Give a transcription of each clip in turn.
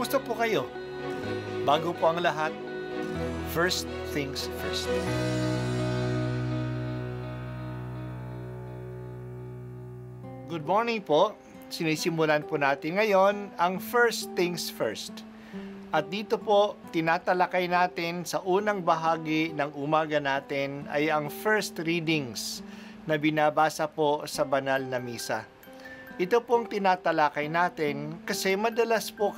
Kumusta po kayo? Bago po ang lahat, first things first. Good morning po. Sinisimulan po natin ngayon ang first things first. At dito po, tinatalakay natin sa unang bahagi ng umaga natin ay ang first readings na binabasa po sa banal na misa. Ito pong tinatalakay natin kasi madalas po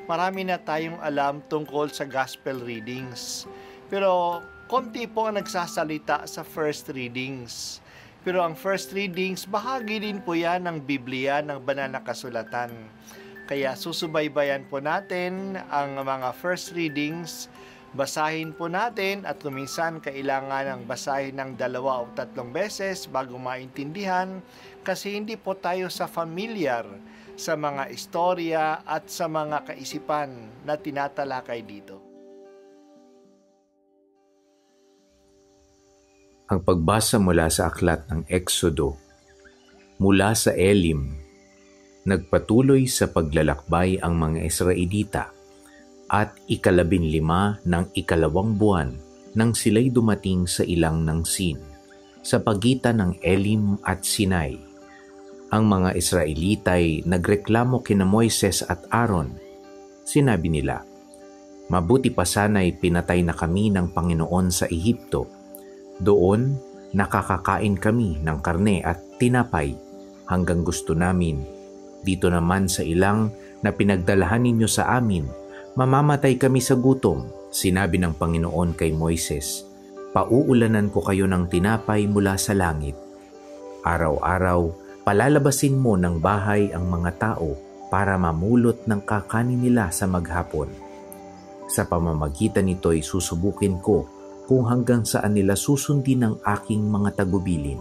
marami na tayong alam tungkol sa gospel readings. Pero konti po ang nagsasalita sa first readings. Pero ang first readings, bahagi din po yan ng Biblia, ng banal na kasulatan. Kaya susubaybayan po natin ang mga first readings, basahin po natin at kuminsan kailangan ng basahin ng 2 o 3 beses bago maintindihan kasi hindi po tayo familiar sa mga istorya at sa mga kaisipan na tinatalakay dito. Ang pagbasa mula sa aklat ng Exodo, mula sa Elim, nagpatuloy sa paglalakbay ang mga Israelita at 15 ng 2 buwan nang sila'y dumating sa ilang ng Sin, sa pagitan ng Elim at Sinai. Ang mga Israelita'y nagreklamo kina Moises at Aaron. Sinabi nila, "Mabuti pa sana'y pinatay na kami ng Panginoon sa Ehipto. Doon, nakakakain kami ng karne at tinapay hanggang gusto namin. Dito naman sa ilang na pinagdalahan ninyo sa amin, mamamatay kami sa gutom." Sinabi ng Panginoon kay Moises, "Pauulanan ko kayo ng tinapay mula sa langit. Araw-araw, palalabasin mo ng bahay ang mga tao para mamulot ng kakanin nila sa maghapon. Sa pamamagitan nito'y susubukin ko kung hanggang saan nila susundin ang aking mga tagubilin.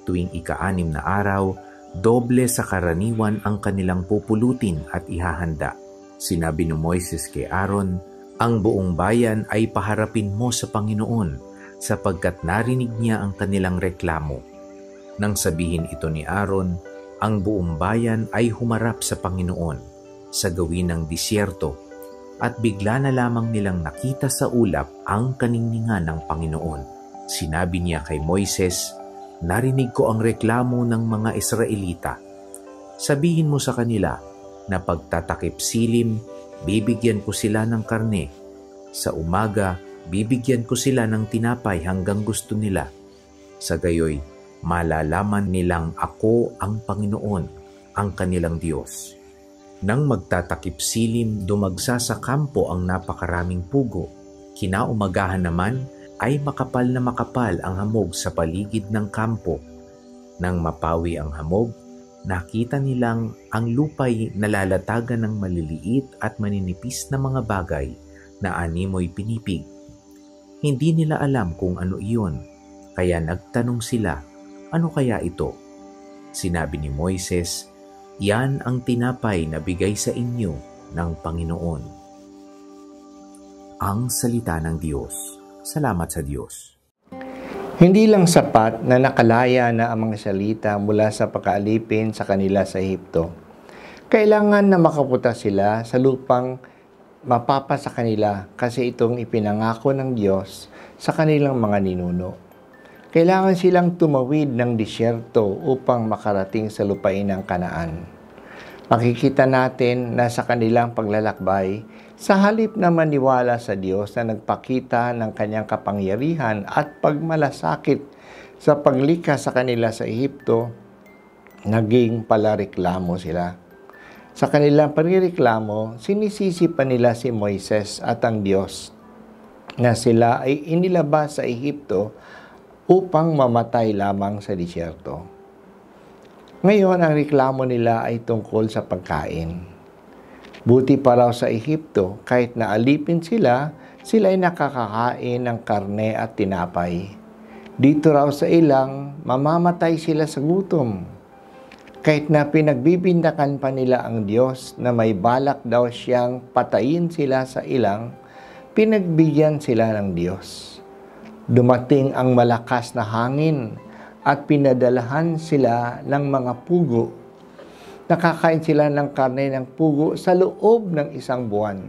Tuwing 6 na araw, doble sa karaniwan ang kanilang pupulutin at ihahanda." Sinabi ni Moises kay Aaron, "Ang buong bayan ay paharapin mo sa Panginoon sapagkat narinig niya ang kanilang reklamo." Nang sabihin ito ni Aaron, ang buong bayan ay humarap sa Panginoon sa gawin ng disyerto at bigla na lamang nilang nakita sa ulap ang kaningningan ng Panginoon. Sinabi niya kay Moises, "Narinig ko ang reklamo ng mga Israelita. Sabihin mo sa kanila na pagtatakip silim, bibigyan ko sila ng karne. Sa umaga, bibigyan ko sila ng tinapay hanggang gusto nila. Sa gayoy, malalaman nilang ako ang Panginoon, ang kanilang Diyos." Nang magtatakip silim, dumagsa sa kampo ang napakaraming pugo. Kinaumagahan naman ay makapal na makapal ang hamog sa paligid ng kampo. Nang mapawi ang hamog, nakita nilang ang lupa'y nalalatagan ng maliliit at maninipis na mga bagay na animoy pinipig. Hindi nila alam kung ano iyon, kaya nagtanong sila, "Ano kaya ito?" Sinabi ni Moises, "Yan ang tinapay na bigay sa inyo ng Panginoon." Ang salita ng Diyos. Salamat sa Diyos. Hindi lang sapat na nakalaya na ang mga salita mula sa pagkaalipin sa kanila sa Ehipto. Kailangan na makapunta sila sa lupang mapapa sa kanila kasi itong ipinangako ng Diyos sa kanilang mga ninuno. Kailangan silang tumawid ng disyerto upang makarating sa lupain ng Kanaan. Makikita natin na sa kanilang paglalakbay, sa halip na maniwala sa Diyos na nagpakita ng kanyang kapangyarihan at pagmalasakit sa paglikas sa kanila sa Ehipto, naging palareklamo sila. Sa kanilang pagreklamo, sinisisi pa nila si Moises at ang Diyos na sila ay inilabas sa Ehipto upang mamatay lamang sa disyerto. Ngayon, ang reklamo nila ay tungkol sa pagkain. Buti pa raw sa Ehipto, kahit naalipin sila, sila ay nakakakain ng karne at tinapay. Dito raw sa ilang, mamamatay sila sa gutom. Kahit na pinagbibintakan pa nila ang Diyos na may balak daw siyang patayin sila sa ilang, pinagbigyan sila ng Diyos. Dumating ang malakas na hangin at pinadalahan sila ng mga pugo Nakakain sila ng karne ng pugo sa loob ng isang buwan.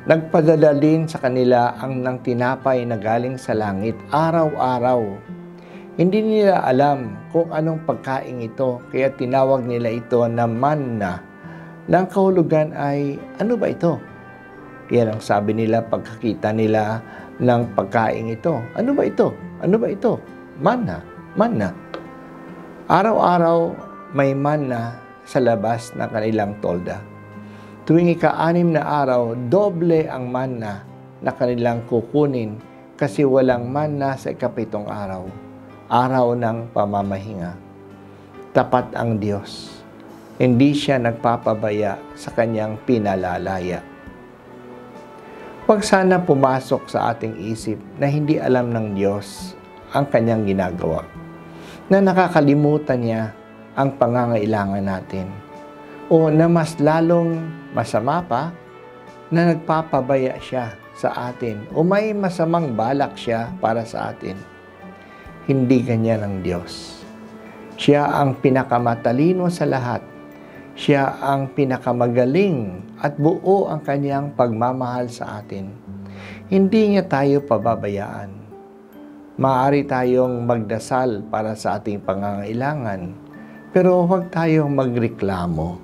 Nagpadala din sa kanila ang ng tinapay na galing sa langit araw-araw. Hindi nila alam kung anong pagkain ito, kaya tinawag nila ito na manna. Nang kahulugan ay, ano ba ito? Yan ang sabi nila pagkakita nila ng pagkain ito. Ano ba ito? Ano ba ito? Manna. Manna. Araw-araw may manna sa labas ng kanilang tolda. Tuwing ika-6 na araw, doble ang manna na kanilang kukunin kasi walang manna sa ika-7 araw. Araw ng pamamahinga. Tapat ang Diyos. Hindi siya nagpapabaya sa kanyang pinalalaya. Huwag sana pumasok sa ating isip na hindi alam ng Diyos ang kanyang ginagawa, na nakakalimutan niya ang pangangailangan natin, o na mas lalong masama pa, na nagpapabaya siya sa atin o may masamang balak siya para sa atin. Hindi ganyan ang Diyos. Siya ang pinakamatalino sa lahat. Siya ang pinakamagaling at buo ang kanyang pagmamahal sa atin. Hindi niya tayo pababayaan. Maaari tayong magdasal para sa ating pangangailangan, pero huwag tayong magreklamo.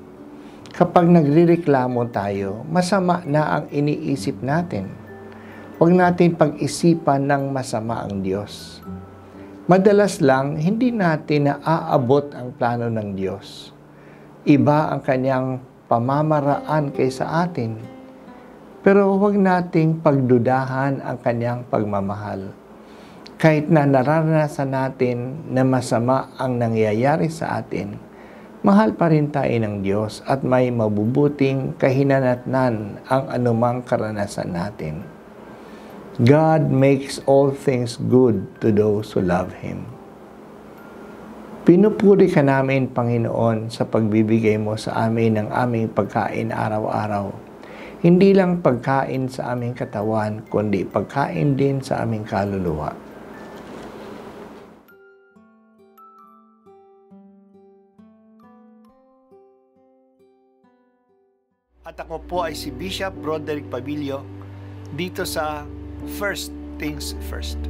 Kapag nagrereklamo tayo, masama na ang iniisip natin. Huwag natin pag-isipan ng masama ang Diyos. Madalas lang, hindi natin naaabot ang plano ng Diyos. Iba ang kanyang pamamaraan kaysa atin. Pero huwag nating pagdudahan ang kanyang pagmamahal. Kahit na nararanasan natin na masama ang nangyayari sa atin, mahal pa rin tayo ng Diyos at may mabubuting kahinanatnan ang anumang karanasan natin. God makes all things good to those who love Him. Pinupuri ka namin, Panginoon, sa pagbibigay mo sa amin ng aming pagkain araw-araw. Hindi lang pagkain sa aming katawan, kundi pagkain din sa aming kaluluwa. At ako po ay si Bishop Broderick Pabilio dito sa First Things First.